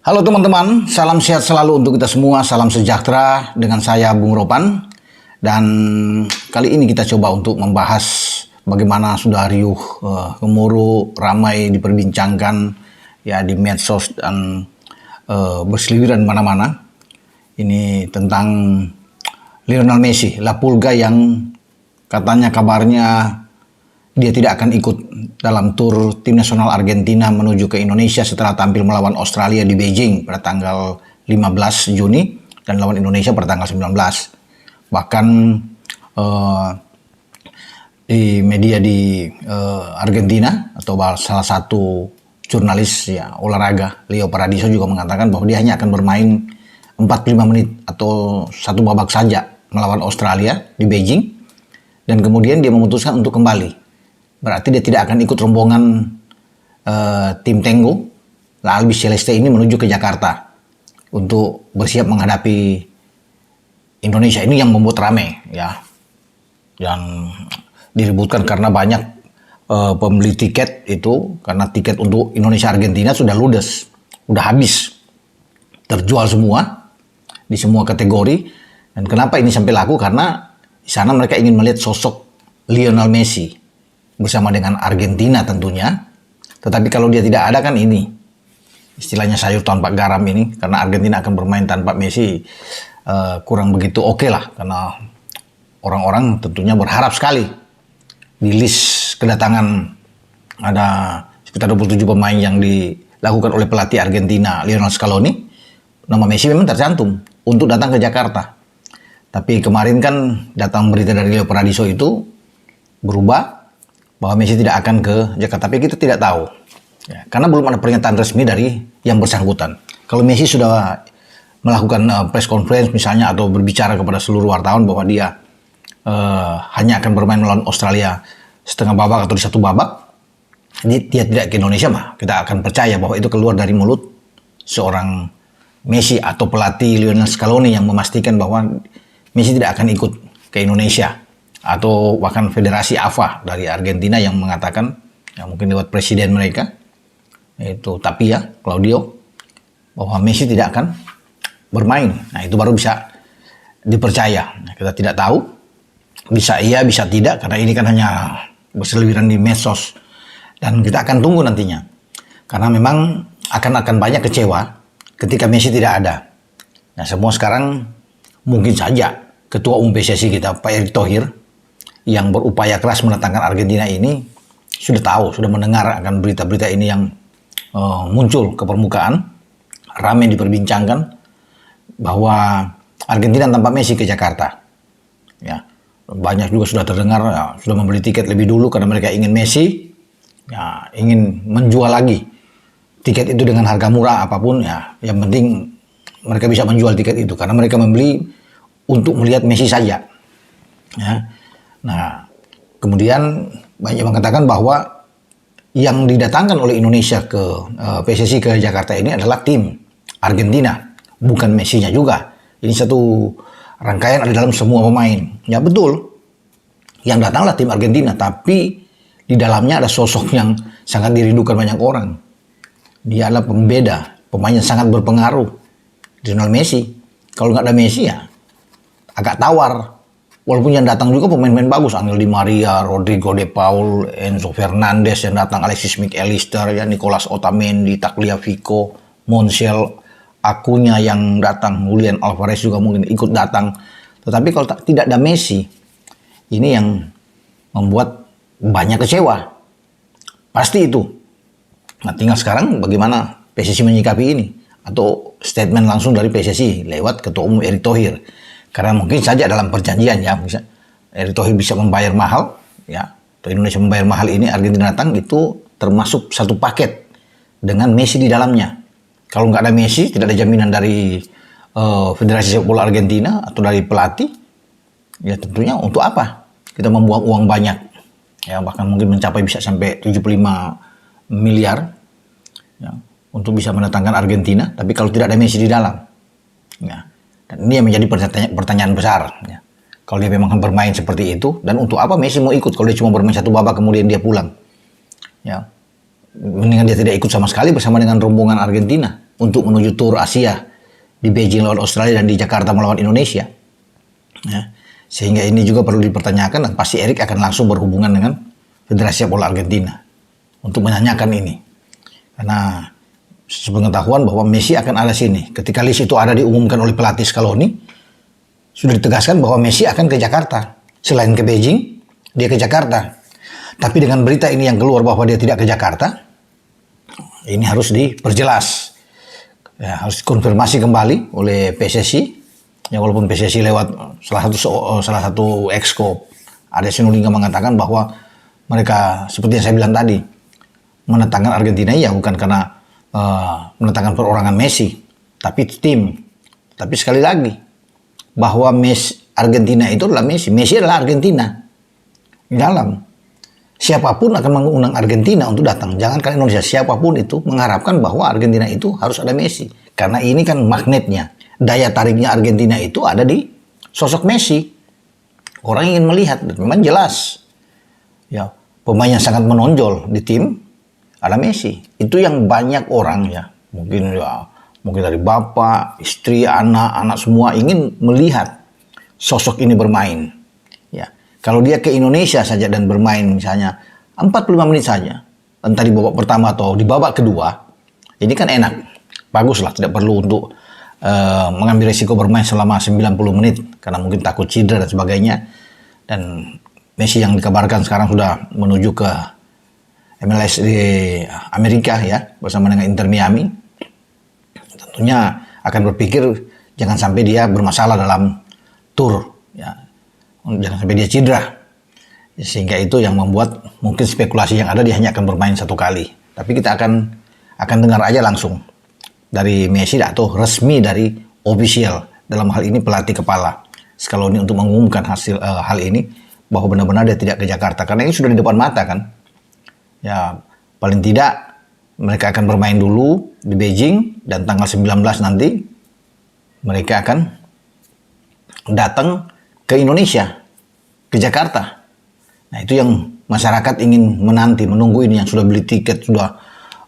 Halo teman-teman, salam sehat selalu untuk kita semua, salam sejahtera dengan saya Bung Ropan. Dan kali ini kita coba untuk membahas bagaimana sudah riuh, gemuruh, ramai diperbincangkan ya di medsos dan berseliweran mana-mana. Ini tentang Lionel Messi, La Pulga yang katanya kabarnya dia tidak akan ikut dalam tur tim nasional Argentina menuju ke Indonesia setelah tampil melawan Australia di Beijing pada tanggal 15 Juni dan lawan Indonesia pada tanggal 19. Bahkan di media di Argentina atau salah satu jurnalis ya olahraga Leo Paradiso juga mengatakan bahwa dia hanya akan bermain 45 menit atau satu babak saja melawan Australia di Beijing dan kemudian dia memutuskan untuk kembali. Berarti dia tidak akan ikut rombongan tim Tenggo La Albi Celeste ini menuju ke Jakarta untuk bersiap menghadapi Indonesia. Ini yang membuat rame ya, yang diributkan karena banyak pembeli tiket itu, karena tiket untuk Indonesia Argentina sudah ludes, sudah habis, terjual semua di semua kategori. Dan kenapa ini sampai laku? Karena di sana mereka ingin melihat sosok Lionel Messi bersama dengan Argentina tentunya. Tetapi kalau dia tidak ada kan ini istilahnya sayur tanpa garam ini, karena Argentina akan bermain tanpa Messi kurang begitu oke lah, karena orang-orang tentunya berharap sekali di list kedatangan ada sekitar 27 pemain yang dilakukan oleh pelatih Argentina Lionel Scaloni. Nama Messi memang tercantum untuk datang ke Jakarta. Tapi kemarin kan datang berita dari Leo Paradiso itu berubah bahwa Messi tidak akan ke Jakarta, tapi kita tidak tahu ya, karena belum ada pernyataan resmi dari yang bersangkutan. Kalau Messi sudah melakukan press conference misalnya atau berbicara kepada seluruh wartawan bahwa dia hanya akan bermain melawan Australia setengah babak atau di satu babak, dia tidak ke Indonesia, mah kita akan percaya bahwa itu keluar dari mulut seorang Messi atau pelatih Lionel Scaloni yang memastikan bahwa Messi tidak akan ikut ke Indonesia, atau bahkan Federasi AFA dari Argentina yang mengatakan ya mungkin lewat presiden mereka itu Tapia Claudio bahwa Messi tidak akan bermain. Nah itu baru bisa dipercaya. Nah, kita tidak tahu, bisa iya bisa tidak, karena ini kan hanya berseliweran di medsos dan kita akan tunggu nantinya, karena memang akan banyak kecewa ketika Messi tidak ada. Nah semua sekarang mungkin saja Ketua Umum PSSI kita Pak Erick Thohir yang berupaya keras mendatangkan Argentina ini sudah tahu, sudah mendengar akan berita-berita ini yang muncul ke permukaan, ramai diperbincangkan bahwa Argentina tanpa Messi ke Jakarta. Ya, banyak juga sudah terdengar ya, sudah membeli tiket lebih dulu karena mereka ingin Messi, ya, ingin menjual lagi tiket itu dengan harga murah apapun ya, yang penting mereka bisa menjual tiket itu karena mereka membeli untuk melihat Messi saja. Ya. Nah, kemudian banyak mengatakan bahwa yang didatangkan oleh Indonesia ke PSSI ke Jakarta ini adalah tim Argentina, bukan Messi-nya juga. Ini satu rangkaian ada dalam semua pemain. Ya betul, yang datanglah tim Argentina, tapi di dalamnya ada sosok yang sangat dirindukan banyak orang. Dia adalah pembeda, pemain yang sangat berpengaruh, Lionel Messi. Kalau nggak ada Messi ya agak tawar. Walaupun yang datang juga pemain-pemain bagus, Angel Di Maria, Rodrigo De Paul, Enzo Fernandez yang datang, Alexis McAllister, ya, Nicolas Otamendi, Tagliafico, Montiel, Acuña yang datang, Julian Alvarez juga mungkin ikut datang. Tetapi kalau tidak ada Messi, ini yang membuat banyak kecewa. Pasti itu. Nah tinggal sekarang bagaimana PSSI menyikapi ini, atau statement langsung dari PSSI lewat Ketua Umum Erick Thohir. Karena mungkin saja dalam perjanjian ya, bisa Erick Thohir bisa membayar mahal ya, atau Indonesia membayar mahal ini, Argentina datang itu termasuk satu paket dengan Messi di dalamnya. Kalau nggak ada Messi, tidak ada jaminan dari Federasi Sepak Bola Argentina atau dari pelatih, ya tentunya untuk apa kita membuang uang banyak ya, bahkan mungkin mencapai bisa sampai 75 miliar ya, untuk bisa mendatangkan Argentina, tapi kalau tidak ada Messi di dalam ya. Dan ini yang menjadi pertanyaan besar. Ya. Kalau dia memang bermain seperti itu, dan untuk apa Messi mau ikut kalau dia cuma bermain satu babak kemudian dia pulang? Ya, mendingan dia tidak ikut sama sekali bersama dengan rombongan Argentina untuk menuju tur Asia di Beijing lawan Australia dan di Jakarta melawan Indonesia. Ya. Sehingga ini juga perlu dipertanyakan dan pasti Erik akan langsung berhubungan dengan Federasi Sepak Bola Argentina untuk menanyakan ini. Karena sepengetahuan bahwa Messi akan ada sini. Ketika list itu ada diumumkan oleh pelatih Scaloni, sudah ditegaskan bahwa Messi akan ke Jakarta. Selain ke Beijing, dia ke Jakarta. Tapi dengan berita ini yang keluar bahwa dia tidak ke Jakarta, ini harus diperjelas. Ya, harus dikonfirmasi kembali oleh PSSI. Ya, walaupun PSSI lewat salah satu exco Ade Sinulinga mengatakan bahwa mereka seperti yang saya bilang tadi menentangkan Argentina ya bukan karena menentangkan perorangan Messi, tapi tim. Tapi sekali lagi bahwa Argentina itu adalah Messi adalah Argentina. Di dalam siapapun akan mengundang Argentina untuk datang, jangankan Indonesia, siapapun itu mengharapkan bahwa Argentina itu harus ada Messi karena ini kan magnetnya. Daya tariknya Argentina itu ada di sosok Messi. Orang ingin melihat, dan memang jelas. Ya, pemain yang sangat menonjol di tim ada Messi. Itu yang banyak orang ya, mungkin dari bapak, istri, anak semua ingin melihat sosok ini bermain. Ya, kalau dia ke Indonesia saja dan bermain misalnya 45 menit saja, entah di babak pertama atau di babak kedua, ini kan enak, bagus lah, tidak perlu untuk mengambil risiko bermain selama 90 menit karena mungkin takut cedera dan sebagainya. Dan Messi yang dikabarkan sekarang sudah menuju ke MLS di Amerika ya bersama dengan Inter Miami. Tentunya akan berpikir jangan sampai dia bermasalah dalam tur ya. Jangan sampai dia cedera. Sehingga itu yang membuat mungkin spekulasi yang ada dia hanya akan bermain satu kali. Tapi kita akan dengar aja langsung dari Messi atau resmi dari official dalam hal ini pelatih kepala Scaloni untuk mengumumkan hal ini bahwa benar-benar dia tidak ke Jakarta karena ini sudah di depan mata kan. Ya, paling tidak mereka akan bermain dulu di Beijing dan tanggal 19 nanti mereka akan datang ke Indonesia, ke Jakarta. Nah, itu yang masyarakat ingin menunggu ini yang sudah beli tiket, sudah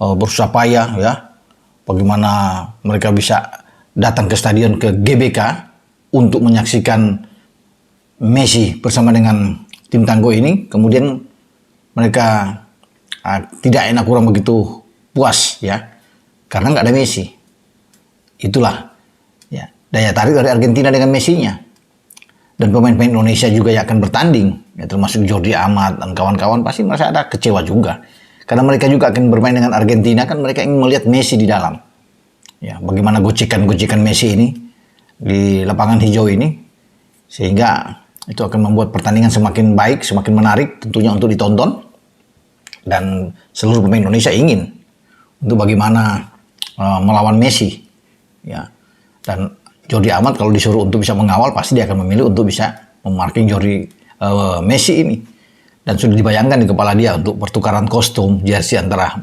berusaha payah ya. Bagaimana mereka bisa datang ke stadion ke GBK untuk menyaksikan Messi bersama dengan tim tangguh ini. Kemudian mereka tidak enak, kurang begitu puas ya karena nggak ada Messi. Itulah ya daya tarik dari Argentina dengan Messi-nya. Dan pemain-pemain Indonesia juga yang akan bertanding ya, termasuk Jordi Amat dan kawan-kawan pasti merasa ada kecewa juga. Karena mereka juga akan bermain dengan Argentina, kan mereka ingin melihat Messi di dalam. Ya, bagaimana gocekan Messi ini di lapangan hijau ini, sehingga itu akan membuat pertandingan semakin baik, semakin menarik tentunya untuk ditonton. Dan seluruh pemain Indonesia ingin untuk bagaimana melawan Messi. Ya. Dan Jordi Amat kalau disuruh untuk bisa mengawal, pasti dia akan memilih untuk bisa memarking Messi ini. Dan sudah dibayangkan di kepala dia untuk pertukaran kostum jersey antara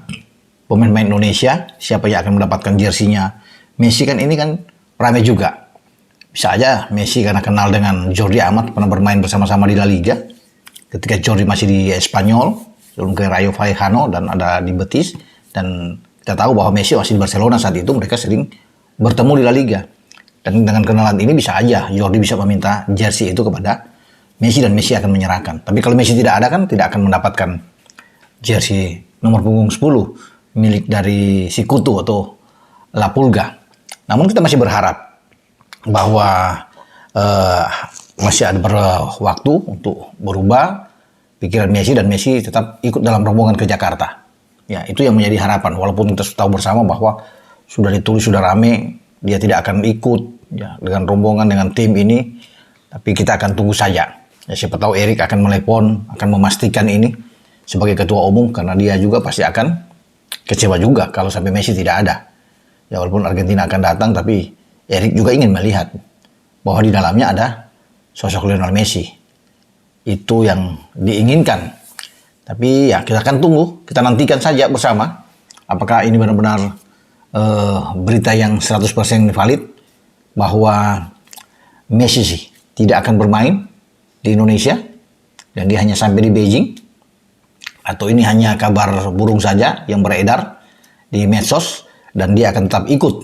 pemain-pemain Indonesia, siapa yang akan mendapatkan jersinya Messi kan ini kan ramai juga. Bisa aja Messi karena kenal dengan Jordi Amat, pernah bermain bersama-sama di La Liga ketika Jordi masih di Espanyol, sebelum ke Rayo Vallecano dan ada di Betis. Dan kita tahu bahwa Messi masih di Barcelona saat itu, mereka sering bertemu di La Liga. Dan dengan kenalan ini bisa aja Jordi bisa meminta jersey itu kepada Messi dan Messi akan menyerahkan. Tapi kalau Messi tidak ada kan tidak akan mendapatkan jersey nomor punggung 10 milik dari Sikutu atau La Pulga. Namun kita masih berharap bahwa masih ada waktu untuk berubah pikiran Messi dan Messi tetap ikut dalam rombongan ke Jakarta. Ya, itu yang menjadi harapan. Walaupun kita sudah tahu bersama bahwa sudah ditulis, sudah rame, dia tidak akan ikut ya, dengan rombongan, dengan tim ini. Tapi kita akan tunggu saja. Ya, siapa tahu Erik akan melepon, akan memastikan ini sebagai ketua umum karena dia juga pasti akan kecewa juga kalau sampai Messi tidak ada. Ya walaupun Argentina akan datang, tapi Erik juga ingin melihat bahwa di dalamnya ada sosok Lionel Messi. Itu yang diinginkan. Tapi ya kita akan tunggu, kita nantikan saja bersama apakah ini benar-benar berita yang 100% valid bahwa Messi sih tidak akan bermain di Indonesia dan dia hanya sampai di Beijing, atau ini hanya kabar burung saja yang beredar di medsos dan dia akan tetap ikut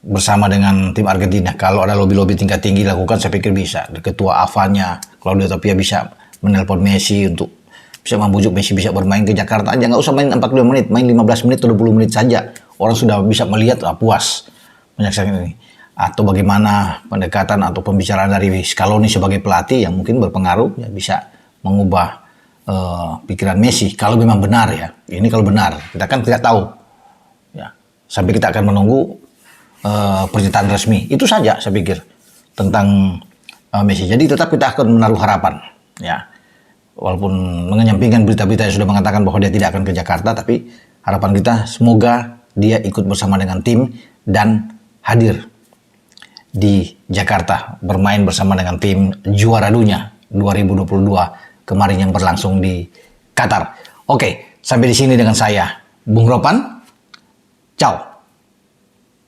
bersama dengan tim Argentina. Kalau ada lobby-lobby tingkat tinggi dilakukan, saya pikir bisa. Ketua AFA-nya Claudio Tapia bisa menelpon Messi untuk bisa membujuk Messi bisa bermain ke Jakarta aja, nggak usah main 45 menit, main 15 menit atau 20 menit saja. Orang sudah bisa melihat, puas menyaksikan ini. Atau bagaimana pendekatan atau pembicaraan dari Scaloni sebagai pelatih yang mungkin berpengaruh, ya bisa mengubah pikiran Messi. Kalau memang benar ya, ini kalau benar, kita kan tidak tahu. Ya, sampai kita akan menunggu pernyataan resmi. Itu saja saya pikir tentang Messi. Jadi tetap kita akan menaruh harapan. Ya, walaupun menyampingkan berita-berita yang sudah mengatakan bahwa dia tidak akan ke Jakarta, tapi harapan kita semoga dia ikut bersama dengan tim dan hadir di Jakarta bermain bersama dengan tim juara dunia 2022 kemarin yang berlangsung di Qatar. Oke, sampai di sini dengan saya, Bung Ropan. Ciao.